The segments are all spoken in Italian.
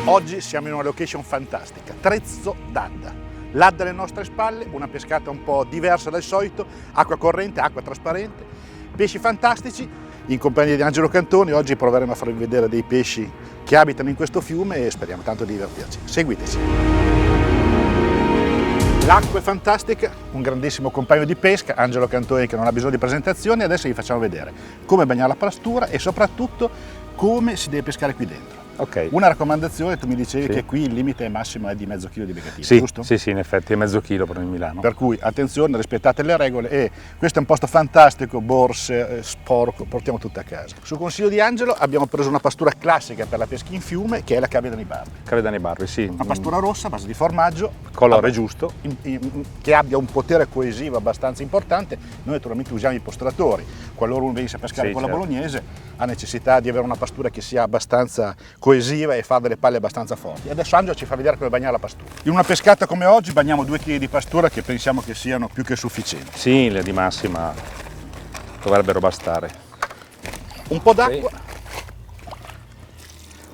Oggi siamo in una location fantastica, Trezzo d'Adda. L'Adda alle nostre spalle, una pescata un po' diversa dal solito, acqua corrente, acqua trasparente, pesci fantastici. In compagnia di Angelo Cantoni oggi proveremo a farvi vedere dei pesci che abitano in questo fiume e speriamo tanto di divertirci. Seguiteci. L'acqua è fantastica, un grandissimo compagno di pesca, Angelo Cantoni, che non ha bisogno di presentazioni. Adesso vi facciamo vedere come bagnare la pastura e soprattutto come si deve pescare qui dentro. Okay. Una raccomandazione, tu mi dicevi sì, che qui il limite massimo è di mezzo chilo di beccatino, sì, giusto? Sì, in effetti è mezzo chilo per il Milano. Per cui attenzione, rispettate le regole e questo è un posto fantastico, borse, sporco, portiamo tutto a casa. Su consiglio di Angelo abbiamo preso una pastura classica per la pesca in fiume che è la Cavia dei Barbi. Cavia dei Barbi, sì. Una pastura rossa a base di formaggio. Colore giusto. Che abbia un potere coesivo abbastanza importante. Noi naturalmente usiamo i postratori. Qualora uno venisse a pescare con la bolognese ha necessità di avere una pastura che sia abbastanza coesiva e fare delle palle abbastanza forti. Adesso Angelo ci fa vedere come bagnare la pastura. In una pescata come oggi bagniamo 2 kg di pastura che pensiamo che siano più che sufficienti. Sì, in linea di massima dovrebbero bastare. Un po' d'acqua,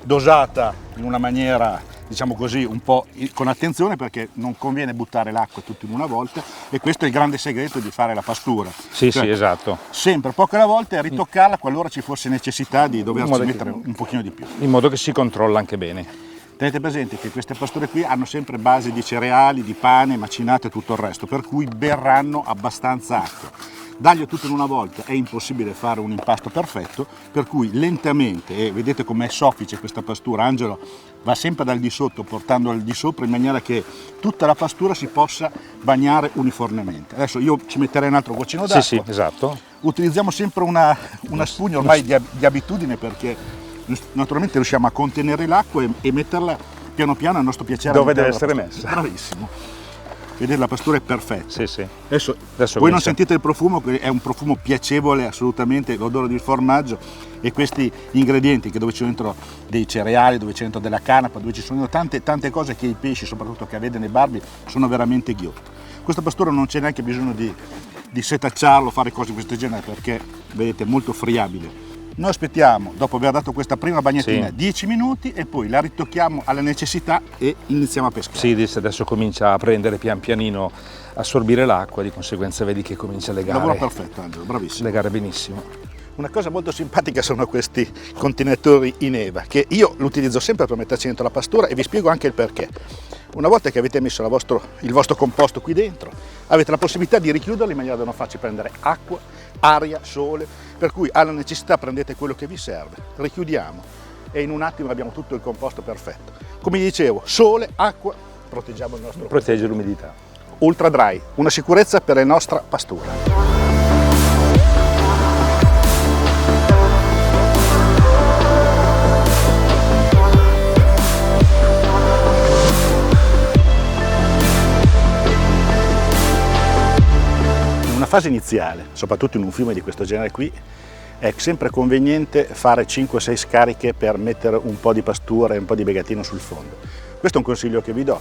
dosata in una maniera, diciamo così, un po' con attenzione, perché non conviene buttare l'acqua tutto in una volta, e questo è il grande segreto di fare la pastura. Sì, sì, esatto. Sempre poche alla volta e ritoccarla qualora ci fosse necessità di doverci mettere un pochino di più. In modo che si controlla anche bene. Tenete presente che queste pasture qui hanno sempre base di cereali, di pane, macinate e tutto il resto, per cui berranno abbastanza acqua. Darglielo tutto in una volta è impossibile fare un impasto perfetto, per cui lentamente, e vedete com'è soffice questa pastura, Angelo va sempre dal di sotto portando al di sopra in maniera che tutta la pastura si possa bagnare uniformemente. Adesso io ci metterei un altro goccino d'acqua. Sì, sì, esatto. Utilizziamo sempre una spugna ormai di abitudine, perché naturalmente riusciamo a contenere l'acqua e metterla piano piano al nostro piacere. Dove deve essere messa. Bravissimo. Vedete, la pastura è perfetta. Sì, sì. Adesso voi non sentite il profumo, che è un profumo piacevole assolutamente, l'odore di formaggio, e questi ingredienti che dove c'è dentro dei cereali, dove c'è dentro della canapa, dove ci sono tante cose che i pesci, soprattutto che Cavia dei Barbi, sono veramente ghiotti. Questa pastura non c'è neanche bisogno di setacciarlo, fare cose di questo genere, perché vedete è molto friabile. Noi aspettiamo, dopo aver dato questa prima bagnatina, 10 minuti e poi la ritocchiamo alla necessità e iniziamo a pescare. Sì, adesso comincia a prendere pian pianino, assorbire l'acqua, di conseguenza vedi che comincia a legare. Lavoro perfetto, Angelo, bravissimo. Legare benissimo. Una cosa molto simpatica sono questi contenitori in EVA, che io lo utilizzo sempre per metterci dentro la pastura, e vi spiego anche il perché. Una volta che avete messo il vostro composto qui dentro, avete la possibilità di richiuderlo in maniera da non farci prendere acqua, aria, sole, per cui alla necessità prendete quello che vi serve, richiudiamo e in un attimo abbiamo tutto il composto perfetto. Come dicevo, sole, acqua, proteggiamo il nostro composto. Protegge l'umidità. Ultra Dry, una sicurezza per la nostra pastura. Nella fase iniziale, soprattutto in un fiume di questo genere qui, è sempre conveniente fare 5-6 scariche per mettere un po' di pastura e un po' di begatino sul fondo. Questo è un consiglio che vi do.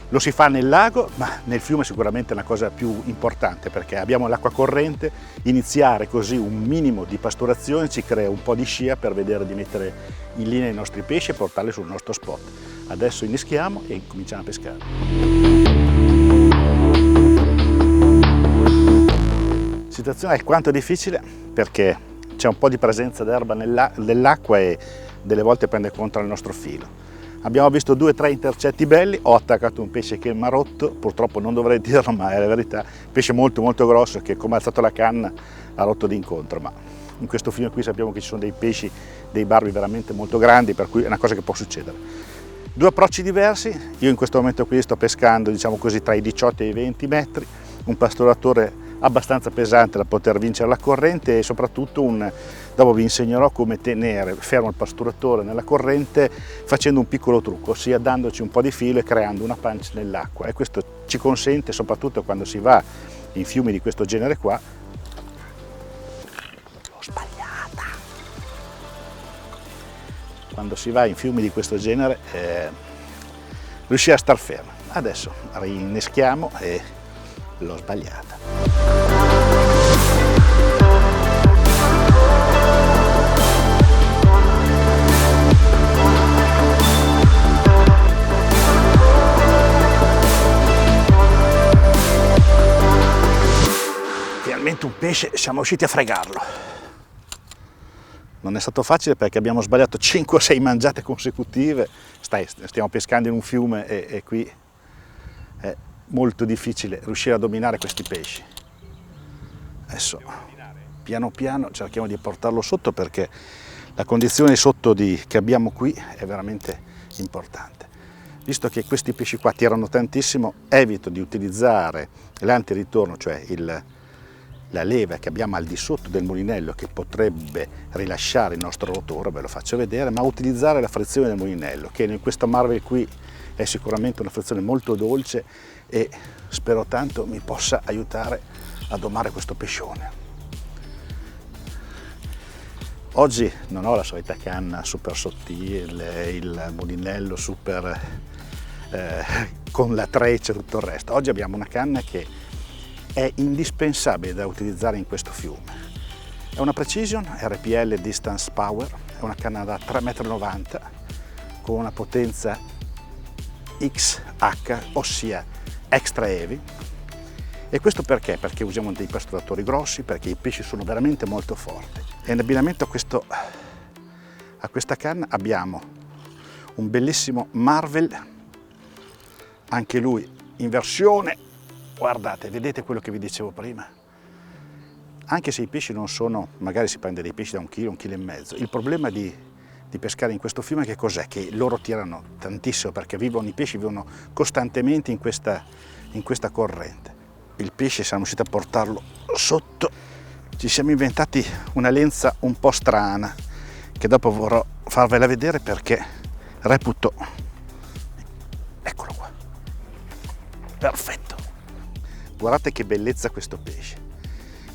Lo si fa nel lago, ma nel fiume sicuramente è una cosa più importante, perché abbiamo l'acqua corrente. Iniziare così un minimo di pasturazione ci crea un po' di scia per vedere di mettere in linea i nostri pesci e portarli sul nostro spot. Adesso inneschiamo e cominciamo a pescare. La situazione è alquanto difficile perché c'è un po' di presenza d'erba nell'acqua e delle volte prende contro il nostro filo. Abbiamo visto 2 o 3 intercetti belli, ho attaccato un pesce che mi ha rotto, purtroppo non dovrei dirlo ma è la verità, pesce molto grosso che come ha alzato la canna ha rotto d'incontro, ma in questo fiume qui sappiamo che ci sono dei pesci, dei barbi veramente molto grandi, per cui è una cosa che può succedere. 2 approcci diversi, io in questo momento qui sto pescando diciamo così tra i 18 e i 20 metri, un pasturatore abbastanza pesante da poter vincere la corrente e soprattutto dopo vi insegnerò come tenere fermo il pasturatore nella corrente facendo un piccolo trucco, ossia dandoci un po' di filo e creando una punch nell'acqua, e questo ci consente, soprattutto quando si va in fiumi di questo genere qua, l'ho sbagliata, quando si va in fiumi di questo genere riuscire a star fermo. Adesso rinneschiamo e l'ho sbagliata. pesce siamo riusciti a fregarlo. Non è stato facile perché abbiamo sbagliato 5 o 6 mangiate consecutive. Stiamo pescando in un fiume e qui è molto difficile riuscire a dominare questi pesci. Adesso piano piano cerchiamo di portarlo sotto perché la condizione sotto che abbiamo qui è veramente importante. Visto che questi pesci qua tirano tantissimo, evito di utilizzare l'antiritorno, cioè la leva che abbiamo al di sotto del mulinello che potrebbe rilasciare il nostro rotore, ve lo faccio vedere, ma utilizzare la frizione del mulinello, che in questo marvel qui è sicuramente una frizione molto dolce e spero tanto mi possa aiutare a domare questo pescione. Oggi non ho la solita canna super sottile, il mulinello super con la treccia e tutto il resto. Oggi abbiamo una canna che è indispensabile da utilizzare in questo fiume. È una Precision RPL Distance Power, è una canna da 3,90 m con una potenza XH, ossia extra heavy. E questo perché? Perché usiamo dei pasturatori grossi, perché i pesci sono veramente molto forti. E in abbinamento a questa canna abbiamo un bellissimo Marvel, anche lui in versione. Guardate, vedete quello che vi dicevo prima? Anche se i pesci non sono, magari si prende dei pesci da 1 chilo, 1,5 kg, il problema di pescare in questo fiume che cos'è? Che loro tirano tantissimo perché i pesci vivono costantemente in questa corrente. Il pesce siamo riusciti a portarlo sotto, ci siamo inventati una lenza un po' strana che dopo vorrò farvela vedere perché reputo, eccolo qua, perfetto. Guardate che bellezza questo pesce,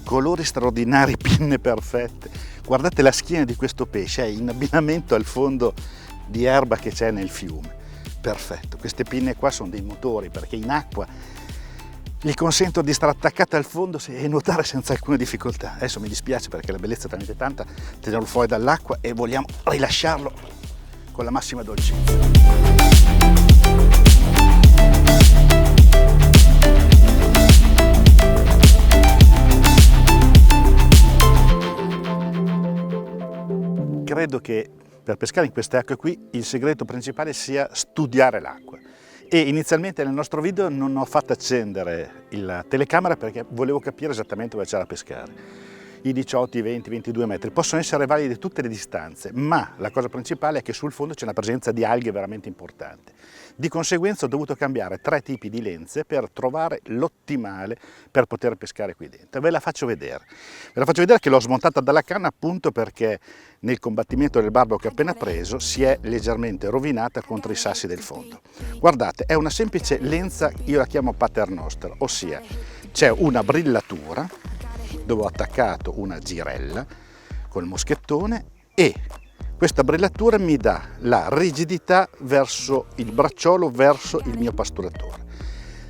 colori straordinari, pinne perfette. Guardate la schiena di questo pesce, è in abbinamento al fondo di erba che c'è nel fiume. Perfetto, queste pinne qua sono dei motori perché in acqua gli consentono di stare attaccate al fondo e nuotare senza alcuna difficoltà. Adesso mi dispiace perché la bellezza è talmente tanta, tenerlo fuori dall'acqua e vogliamo rilasciarlo con la massima dolcezza. Credo che per pescare in queste acque qui il segreto principale sia studiare l'acqua. E inizialmente nel nostro video non ho fatto accendere la telecamera perché volevo capire esattamente dove c'era da pescare. I 18, i 20, 22 metri possono essere validi tutte le distanze, ma la cosa principale è che sul fondo c'è una presenza di alghe veramente importante. Di conseguenza ho dovuto cambiare 3 tipi di lenze per trovare l'ottimale per poter pescare qui dentro. Ve la faccio vedere. Ve la faccio vedere che l'ho smontata dalla canna appunto perché nel combattimento del barbo che ho appena preso si è leggermente rovinata contro i sassi del fondo. Guardate, è una semplice lenza, io la chiamo paternoster, ossia c'è una brillatura dove ho attaccato una girella col moschettone e questa brillatura mi dà la rigidità verso il bracciolo, verso il mio pasturatore.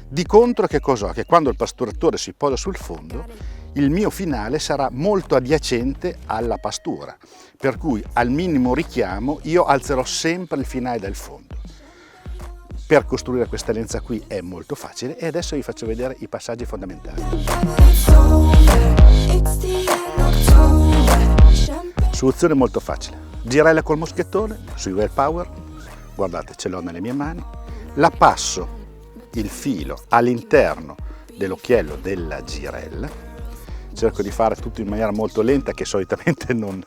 Di contro che cos'ho? Che quando il pasturatore si posa sul fondo, il mio finale sarà molto adiacente alla pastura, per cui al minimo richiamo io alzerò sempre il finale dal fondo. Per costruire questa lenza qui è molto facile e adesso vi faccio vedere i passaggi fondamentali. Soluzione molto facile. Girella col moschettone sui Well Power, guardate ce l'ho nelle mie mani, la passo il filo all'interno dell'occhiello della girella, cerco di fare tutto in maniera molto lenta che solitamente non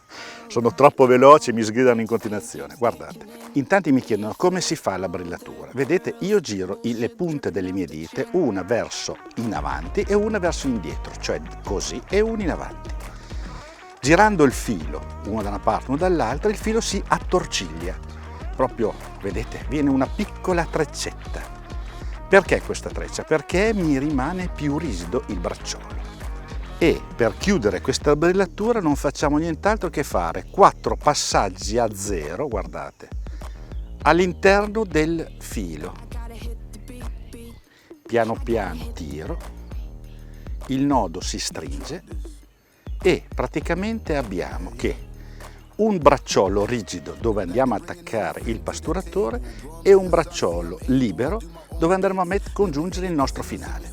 sono troppo veloci e mi sgridano in continuazione. Guardate, in tanti mi chiedono come si fa la brillatura. Vedete, io giro le punte delle mie dita, una verso in avanti e una verso indietro, cioè così e una in avanti. Girando il filo, uno da una parte, uno dall'altra, il filo si attorciglia. Proprio, vedete, viene una piccola treccetta. Perché questa treccia? Perché mi rimane più rigido il bracciolo. E per chiudere questa brillatura non facciamo nient'altro che fare 4 passaggi a zero, guardate, all'interno del filo. Piano piano tiro, il nodo si stringe e praticamente abbiamo che un bracciolo rigido dove andiamo a attaccare il pasturatore e un bracciolo libero dove andremo a congiungere il nostro finale.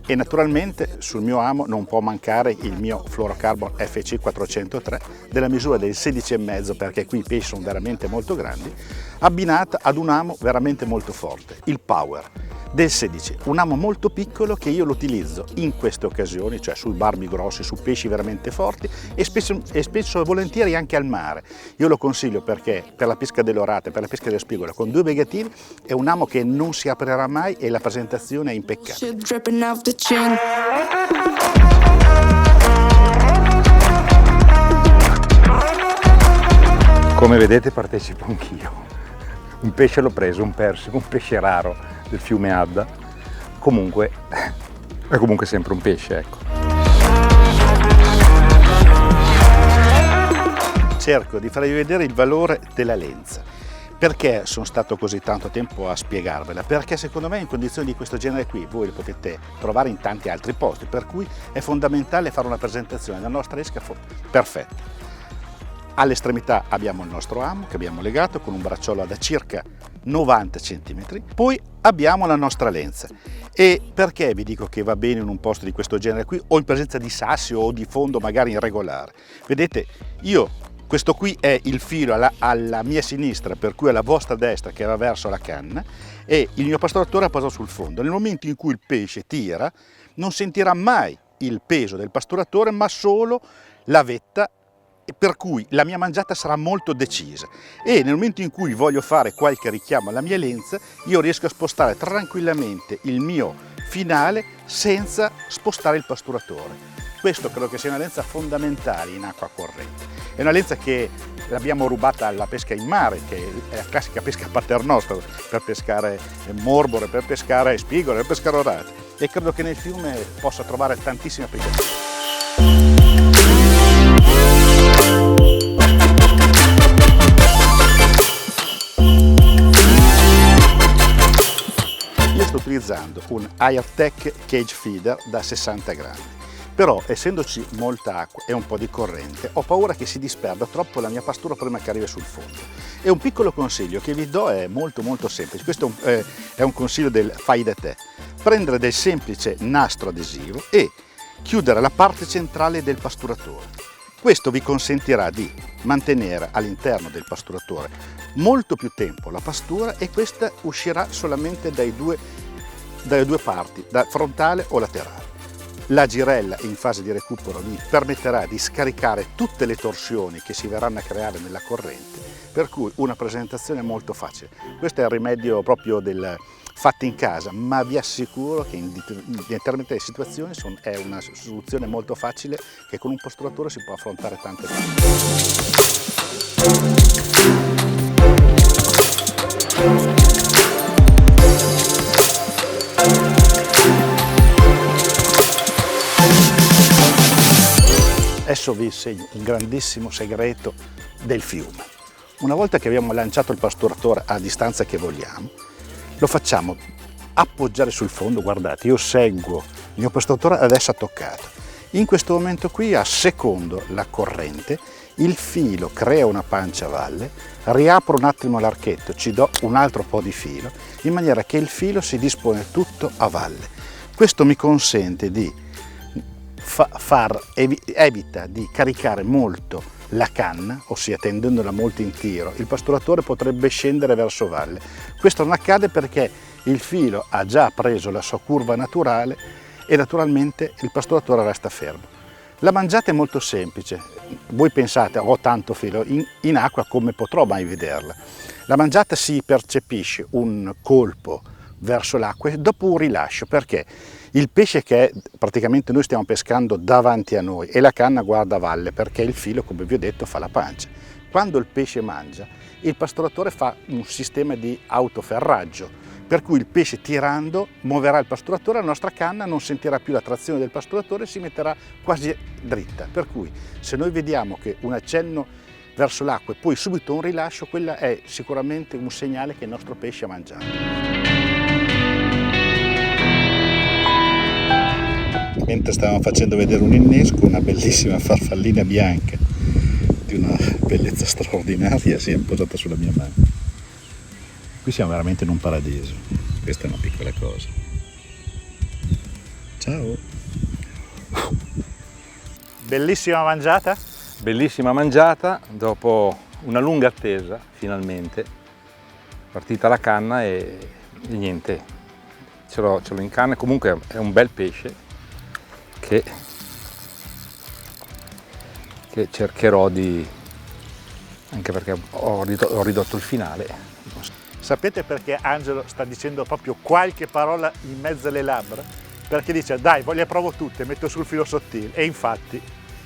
E naturalmente sul mio amo non può mancare il mio Fluorocarbon FC 403 della misura del 16,5, perché qui i pesci sono veramente molto grandi, abbinata ad un amo veramente molto forte, il Power del 16, un amo molto piccolo che io lo utilizzo in queste occasioni, cioè sui barbi grossi, su pesci veramente forti e spesso e volentieri anche al mare. Io lo consiglio perché per la pesca delle orate, per la pesca delle spigole, con 2 begatini è un amo che non si aprirà mai e la presentazione è impeccabile. Come vedete partecipo anch'io. Un pesce l'ho preso, un persico, un pesce raro del fiume Adda. Comunque è comunque sempre un pesce, ecco. Cerco di farvi vedere il valore della lenza. Perché sono stato così tanto tempo a spiegarvela? Perché secondo me in condizioni di questo genere qui voi le potete trovare in tanti altri posti, per cui è fondamentale fare una presentazione della nostra esca perfetta. All'estremità abbiamo il nostro amo che abbiamo legato con un bracciolo da circa 90 cm, poi abbiamo la nostra lenza. E perché vi dico che va bene in un posto di questo genere qui o in presenza di sassi o di fondo magari irregolare? Vedete, questo qui è il filo alla mia sinistra, per cui alla vostra destra che va verso la canna, e il mio pasturatore è posato sul fondo. Nel momento in cui il pesce tira non sentirà mai il peso del pasturatore ma solo la vetta, per cui la mia mangiata sarà molto decisa e nel momento in cui voglio fare qualche richiamo alla mia lenza io riesco a spostare tranquillamente il mio finale senza spostare il pasturatore. Questo credo che sia una lenza fondamentale in acqua corrente. È una lenza che l'abbiamo rubata alla pesca in mare, che è la classica pesca paternostra, per pescare morbore, per pescare spigole, per pescare orate, e credo che nel fiume possa trovare tantissime applicazioni. Sto utilizzando un Airtech Cage Feeder da 60 grammi, però essendoci molta acqua e un po' di corrente ho paura che si disperda troppo la mia pastura prima che arrivi sul fondo. E un piccolo consiglio che vi do è molto semplice, questo è un consiglio del fai da te: prendere del semplice nastro adesivo e chiudere la parte centrale del pasturatore. Questo vi consentirà di mantenere all'interno del pasturatore molto più tempo la pastura e questa uscirà solamente dalle due parti, da frontale o laterale. La girella in fase di recupero vi permetterà di scaricare tutte le torsioni che si verranno a creare nella corrente, per cui una presentazione molto facile. Questo è il rimedio proprio fatto in casa, ma vi assicuro che in determinate situazioni è una soluzione molto facile che con un pasturatore si può affrontare tante cose. Adesso vi insegno un grandissimo segreto del fiume. Una volta che abbiamo lanciato il pasturatore a distanza che vogliamo, lo facciamo appoggiare sul fondo. Guardate, io seguo il mio pasturatore, adesso ha toccato. In questo momento qui, a secondo la corrente, il filo crea una pancia a valle, riapro un attimo l'archetto, ci do un altro po' di filo, in maniera che il filo si dispone tutto a valle. Questo mi consente di evita di caricare molto la canna, ossia tendendola molto in tiro. Il pasturatore potrebbe scendere verso valle. Questo non accade perché il filo ha già preso la sua curva naturale e naturalmente il pasturatore resta fermo. La mangiata è molto semplice. Voi pensate, ho tanto filo, in acqua come potrò mai vederla? La mangiata si percepisce un colpo verso l'acqua e dopo un rilascio, perché il pesce che praticamente noi stiamo pescando davanti a noi e la canna guarda a valle, perché il filo, come vi ho detto, fa la pancia. Quando il pesce mangia, il pasturatore fa un sistema di autoferraggio, per cui il pesce tirando muoverà il pasturatore, la nostra canna non sentirà più la trazione del pasturatore e si metterà quasi dritta. Per cui se noi vediamo che un accenno verso l'acqua e poi subito un rilascio, quella è sicuramente un segnale che il nostro pesce ha mangiato. Mentre stavamo facendo vedere un innesco, una bellissima farfallina bianca di una bellezza straordinaria si è posata sulla mia mano. Qui siamo veramente in un paradiso, questa è una piccola cosa. Ciao. Bellissima mangiata? Bellissima mangiata, dopo una lunga attesa, finalmente, partita la canna e niente, ce l'ho in canna. Comunque è un bel pesce che cercherò di, anche perché ho ridotto il finale. Sapete perché Angelo sta dicendo proprio qualche parola in mezzo alle labbra? Perché dice dai, le provo tutte, metto sul filo sottile, e infatti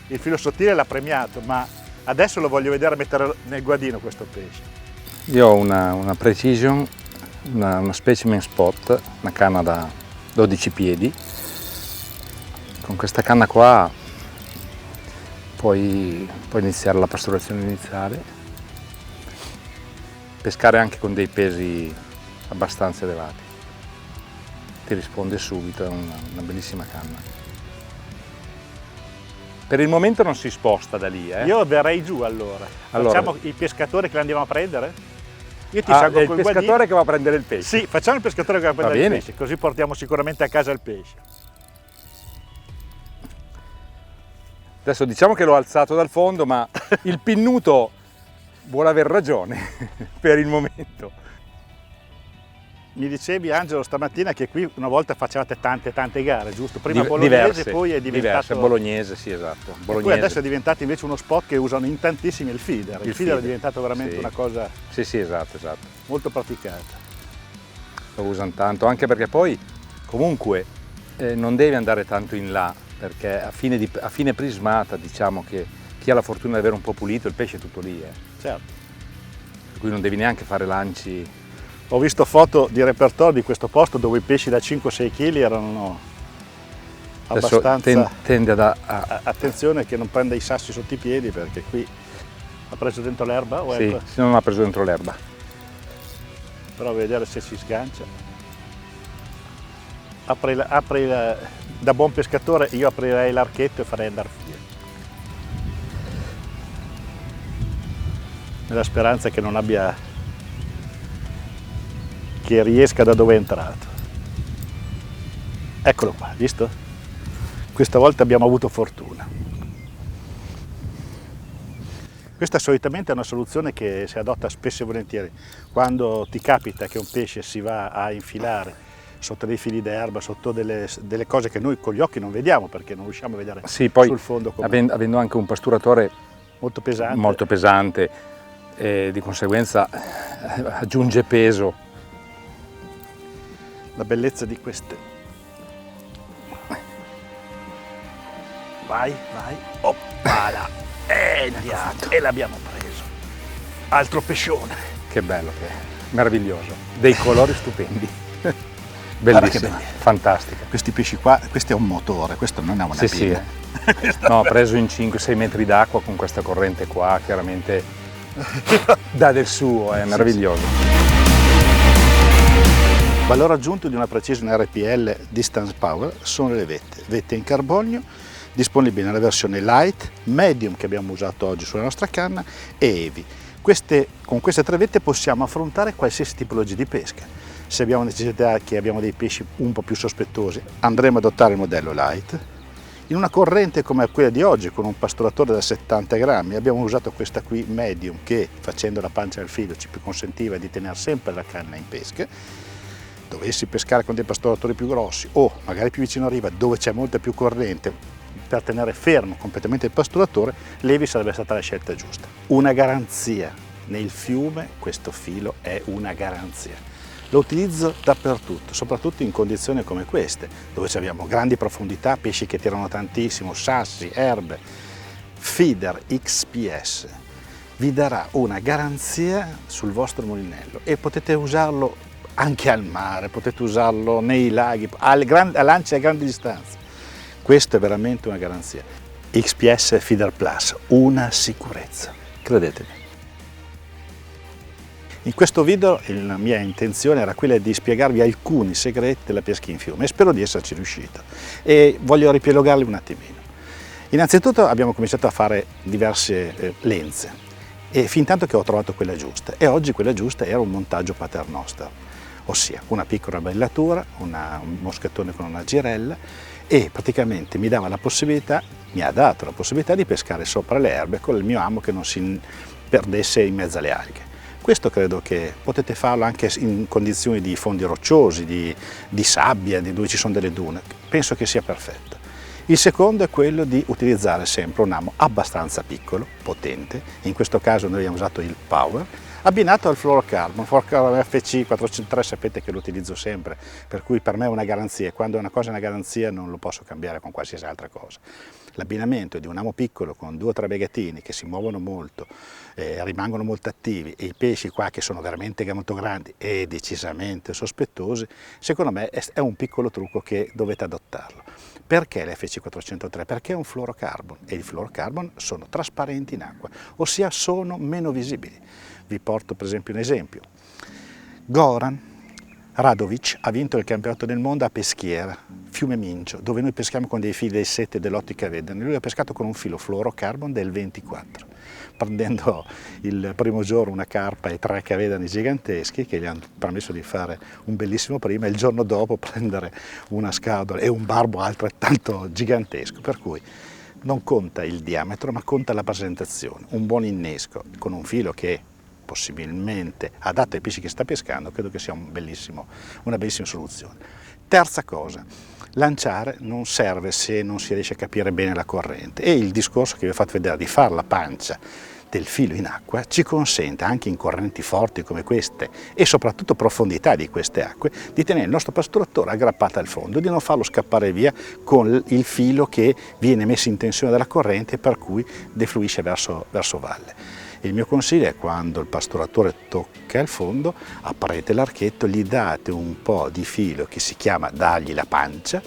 il filo sottile l'ha premiato, ma adesso lo voglio vedere mettere nel guadino questo pesce. Io ho una Precision, una Specimen Spot, una canna da 12 piedi. Con questa canna qua puoi iniziare la pasturazione iniziale, pescare anche con dei pesi abbastanza elevati. Ti risponde subito, è una bellissima canna. Per il momento non si sposta da lì. Io verrei giù allora. Facciamo i pescatori che l'andiamo a prendere? Io ti salgo il col pescatore guadino. che va a prendere il pesce. Sì, facciamo il pescatore che va a prendere Va il bene. pesce, così portiamo sicuramente a casa il pesce. Adesso diciamo che l'ho alzato dal fondo, ma il pinnuto vuole aver ragione per il momento. Mi dicevi Angelo stamattina che qui una volta facevate tante gare, giusto? Prima bolognese, Diverse, poi è diventato... diverse. Bolognese, sì, esatto. E Bolognese. poi adesso è diventato invece uno spot che usano in tantissimi il feeder. Il feeder è diventato veramente sì. una cosa Sì, esatto. molto praticata. Lo usano tanto, anche perché poi comunque non devi andare tanto in là, perché a fine prismata, diciamo che chi ha la fortuna di avere un po' pulito, il pesce è tutto lì. Certo. Per cui non devi neanche fare lanci. Ho visto foto di repertorio di questo posto dove i pesci da 5-6 kg erano abbastanza... Tende Attenzione che non prenda i sassi sotto i piedi, perché qui ha preso dentro l'erba o sì, se non ha preso dentro l'erba. Però a vedere se si sgancia. Da buon pescatore io aprirei l'archetto e farei andare via. Nella speranza che non abbia... che riesca da dove è entrato. Eccolo qua, visto? Questa volta abbiamo avuto fortuna. Questa solitamente è una soluzione che si adotta spesso e volentieri. Quando ti capita che un pesce si va a infilare sotto dei fili d'erba, sotto delle cose che noi con gli occhi non vediamo perché non riusciamo a vedere poi, sul fondo. Avendo anche un pasturatore molto pesante e di conseguenza aggiunge peso. La bellezza di queste. Vai, oppala, e l'abbiamo preso. Altro pescione. Che bello che è, meraviglioso, dei colori stupendi. Bellissima, fantastica. Questi pesci qua, questo è un motore, questo non è una pinna. No, preso in 5-6 metri d'acqua con questa corrente qua, chiaramente dà del suo, è meraviglioso. Valore aggiunto di una Precision RPL Distance Power sono le vette in carbonio, disponibili nella versione light, medium che abbiamo usato oggi sulla nostra canna e heavy. Con queste tre vette possiamo affrontare qualsiasi tipologia di pesca. Se abbiamo necessità che abbiamo dei pesci un po' più sospettosi, andremo ad adottare il modello light. In una corrente come quella di oggi, con un pasturatore da 70 grammi, abbiamo usato questa qui medium che, facendo la pancia al filo, ci consentiva di tenere sempre la canna in pesca. Dovessi pescare con dei pasturatori più grossi o magari più vicino a riva, dove c'è molta più corrente, per tenere fermo completamente il pasturatore, l'heavy sarebbe stata la scelta giusta. Una garanzia. Nel fiume questo filo è una garanzia. Lo utilizzo dappertutto, soprattutto in condizioni come queste, dove abbiamo grandi profondità, pesci che tirano tantissimo, sassi, erbe. Feeder XPS vi darà una garanzia sul vostro mulinello e potete usarlo anche al mare, potete usarlo nei laghi, a lanci a grandi distanze. Questo è veramente una garanzia. XPS Feeder Plus, una sicurezza, credetemi. In questo video la mia intenzione era quella di spiegarvi alcuni segreti della pesca in fiume e spero di esserci riuscito e voglio riepilogarli un attimino. Innanzitutto abbiamo cominciato a fare diverse lenze e fin tanto che ho trovato quella giusta e oggi quella giusta era un montaggio paternoster, ossia una piccola bellatura, un moschettone con una girella e praticamente mi ha dato la possibilità di pescare sopra le erbe con il mio amo che non si perdesse in mezzo alle alghe. Questo credo che potete farlo anche in condizioni di fondi rocciosi, di sabbia, dove ci sono delle dune. Penso che sia perfetto. Il secondo è quello di utilizzare sempre un amo abbastanza piccolo, potente, in questo caso noi abbiamo usato il Power, abbinato al fluorocarbon, FC 403, sapete che lo utilizzo sempre, per cui per me è una garanzia, e quando una cosa è una garanzia non lo posso cambiare con qualsiasi altra cosa. L'abbinamento di un amo piccolo con 2 o 3 begatini che si muovono molto, rimangono molto attivi, e i pesci qua che sono veramente molto grandi e decisamente sospettosi, secondo me è un piccolo trucco che dovete adottarlo. Perché l'FC 403? Perché è un fluorocarbon e i fluorocarbon sono trasparenti in acqua, ossia sono meno visibili. Vi porto per esempio un esempio. Goran Radovic ha vinto il campionato del mondo a Peschiera, fiume Mincio, dove noi peschiamo con dei fili del 7 dell'ottica Vedane. Lui ha pescato con un filo fluorocarbon del 24, prendendo il primo giorno una carpa e 3 cavedani giganteschi che gli hanno permesso di fare un bellissimo prima, e il giorno dopo prendere una scatola e un barbo altrettanto gigantesco, per cui non conta il diametro ma conta la presentazione. Un buon innesco con un filo che possibilmente adatto ai pesci che sta pescando, credo che sia una bellissima soluzione. Terza cosa, lanciare non serve se non si riesce a capire bene la corrente, e il discorso che vi ho fatto vedere di fare la pancia del filo in acqua ci consente anche in correnti forti come queste e soprattutto profondità di queste acque di tenere il nostro pasturatore aggrappato al fondo, di non farlo scappare via con il filo che viene messo in tensione dalla corrente e per cui defluisce verso valle. Il mio consiglio è, quando il pasturatore tocca il fondo, aprite l'archetto, gli date un po' di filo che si chiama dargli la pancia,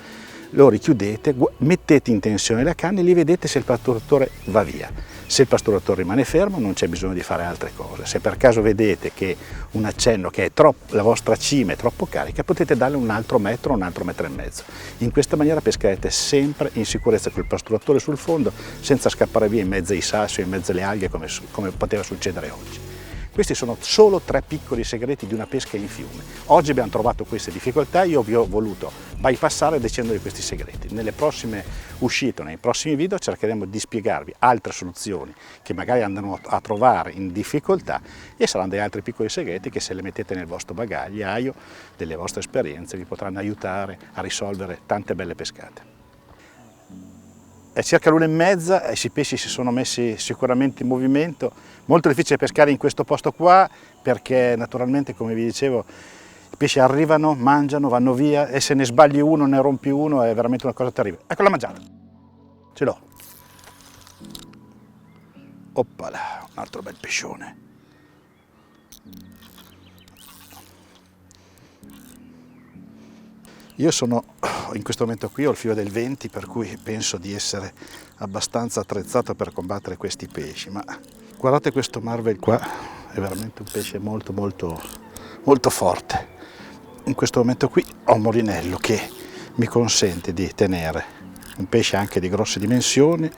lo richiudete, mettete in tensione la canna e lì vedete se il pasturatore va via. Se il pasturatore rimane fermo non c'è bisogno di fare altre cose. Se per caso vedete che un accenno che è la vostra cima è troppo carica, potete darle un altro metro, un altro metro e mezzo. In questa maniera pescherete sempre in sicurezza col pasturatore sul fondo, senza scappare via in mezzo ai sassi o in mezzo alle alghe come poteva succedere oggi. Questi sono solo 3 piccoli segreti di una pesca in fiume. Oggi abbiamo trovato queste difficoltà, io vi ho voluto bypassare dicendo questi segreti. Nelle prossime uscite, nei prossimi video, cercheremo di spiegarvi altre soluzioni che magari andranno a trovare in difficoltà, e saranno degli altri piccoli segreti che, se le mettete nel vostro bagagliaio delle vostre esperienze, vi potranno aiutare a risolvere tante belle pescate. È circa l'1:30 e i pesci si sono messi sicuramente in movimento. Molto difficile pescare in questo posto qua, perché naturalmente, come vi dicevo, i pesci arrivano, mangiano, vanno via, e se ne sbagli uno, ne rompi uno, è veramente una cosa terribile. Ecco la mangiata, ce l'ho. Oppala, un altro bel pescione. Io sono in questo momento qui, ho il filo del 20, per cui penso di essere abbastanza attrezzato per combattere questi pesci, ma guardate questo marvel qua, è veramente un pesce molto molto molto forte. In questo momento qui ho un molinello che mi consente di tenere un pesce anche di grosse dimensioni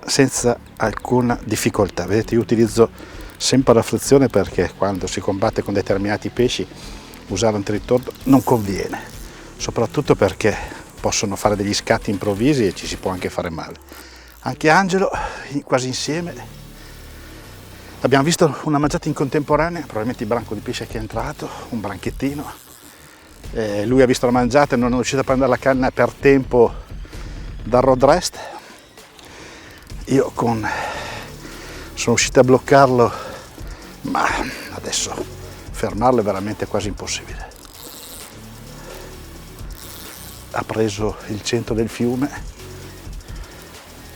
senza alcuna difficoltà. Vedete, io utilizzo sempre la frizione perché quando si combatte con determinati pesci usare un tritorno non conviene, soprattutto perché possono fare degli scatti improvvisi e ci si può anche fare male. Anche Angelo, quasi insieme, abbiamo visto una mangiata in contemporanea, probabilmente il branco di pesce che è entrato, un branchettino. Lui ha visto la mangiata e non è riuscito a prendere la canna per tempo dal rod rest. Io sono riuscito a bloccarlo, ma adesso fermarlo è veramente quasi impossibile. Ha preso il centro del fiume,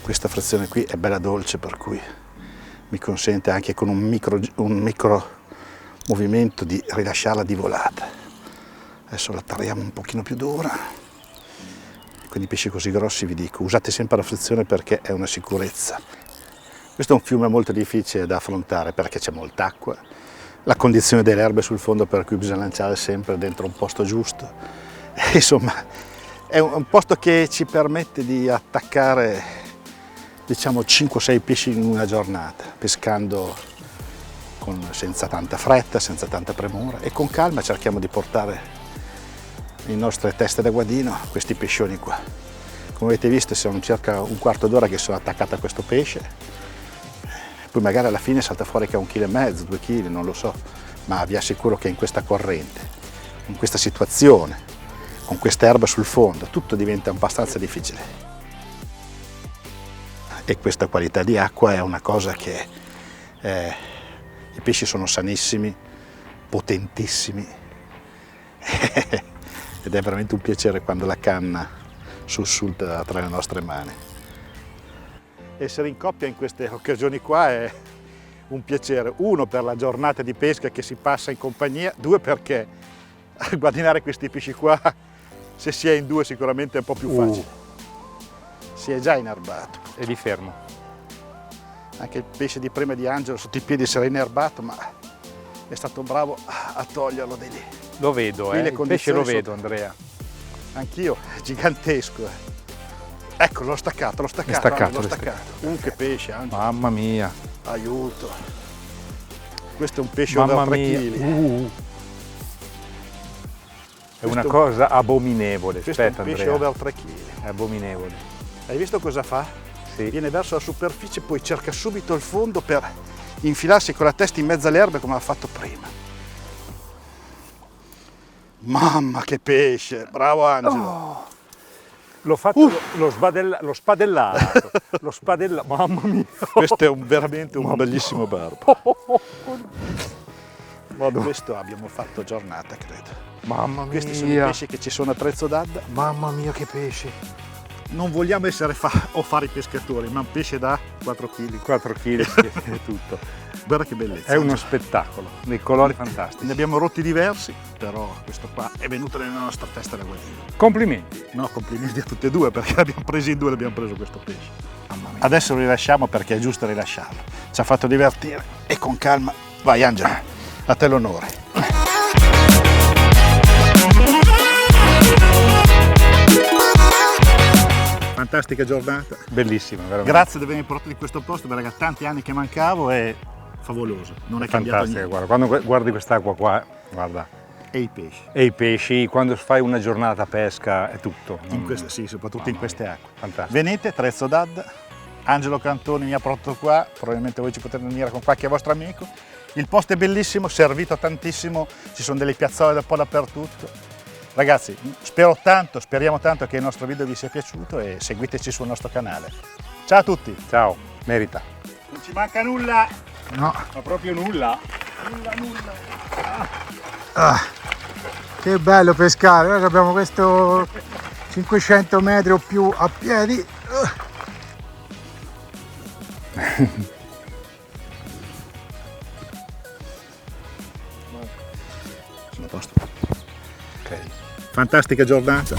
questa frazione qui è bella dolce, per cui mi consente anche con un micro movimento di rilasciarla di volata. Adesso la tariamo un pochino più dura. Con i pesci così grossi vi dico, usate sempre la frizione perché è una sicurezza. Questo è un fiume molto difficile da affrontare perché c'è molta acqua, la condizione delle erbe sul fondo, per cui bisogna lanciare sempre dentro un posto giusto. Insomma, è un posto che ci permette di attaccare, diciamo, 5-6 pesci in una giornata, pescando senza tanta fretta, senza tanta premura, e con calma cerchiamo di portare le nostre teste da guadino, questi pescioni qua. Come avete visto sono circa un quarto d'ora che sono attaccato a questo pesce, poi magari alla fine salta fuori che è 1,5 kg, 2 kg, non lo so, ma vi assicuro che in questa corrente, in questa situazione, con questa erba sul fondo, tutto diventa abbastanza difficile. E questa qualità di acqua è una cosa che i pesci sono sanissimi, potentissimi ed è veramente un piacere quando la canna sussulta tra le nostre mani. Essere in coppia in queste occasioni qua è un piacere, uno per la giornata di pesca che si passa in compagnia, due perché guadagnare questi pesci qua, se si è in due sicuramente è un po' più facile. Si è già inerbato. E li fermo. Anche il pesce di prima di Angelo sotto i piedi si era inerbato, ma è stato bravo a toglierlo di lì. Lo vedo, Qui le il pesce lo condizioni vedo, sono- Andrea. Anch'io, è gigantesco. Ecco, l'ho staccato, L'hai staccato, l'ho l'hai staccato. Che pesce, Angelo. Mamma mia. Aiuto. Questo è un pesce Mamma over 3 mia. kg. È una cosa abominevole. Questo è un Aspetta, pesce Andrea. over 3 kg. È abominevole. Hai visto cosa fa? Sì. Viene verso la superficie, poi cerca subito il fondo per infilarsi con la testa in mezzo alle erbe come ha fatto prima. Mamma che pesce, bravo Angelo. L'ho fatto, l'ho spadellato. L'ho spadellato. Mamma mia. Questo è veramente un bellissimo barbo. Questo abbiamo fatto giornata, credo. Mamma mia. Questi sono i pesci che ci sono a Trezzo d'Adda. Mamma mia che pesci. Non vogliamo essere fare i pescatori, ma un pesce da 4 kg. 4 kg è tutto. Guarda che bellezza. È uno spettacolo, dei colori fantastici. Ne abbiamo rotti diversi, però questo qua è venuto nella nostra testa da guadino. Complimenti. No, complimenti a tutte e due perché l'abbiamo preso in due e abbiamo preso questo pesce. Mamma mia. Adesso lo rilasciamo perché è giusto rilasciarlo. Ci ha fatto divertire e con calma. Vai Angelo, a te l'onore. Fantastica giornata. Bellissima, veramente. Grazie di avermi portato in questo posto perché tanti anni che mancavo è favoloso. Non è cambiato Fantastica, niente. guarda, quando guardi quest'acqua qua, guarda. E i pesci. E i pesci, quando fai una giornata a pesca è tutto. Sì, soprattutto in queste acque. Fantastico. Venite, Trezzo d'Adda, Angelo Cantoni mi ha portato qua, probabilmente voi ci potete venire con qualche vostro amico. Il posto è bellissimo, servito tantissimo, ci sono delle piazzole un po' dappertutto. Ragazzi, speriamo tanto che il nostro video vi sia piaciuto e seguiteci sul nostro canale. Ciao a tutti! Ciao, merita. Non ci manca nulla! No. Ma proprio nulla. Che bello pescare, noi abbiamo questo 500 metri o più a piedi. Sono a posto. Ok. Fantastica giornata.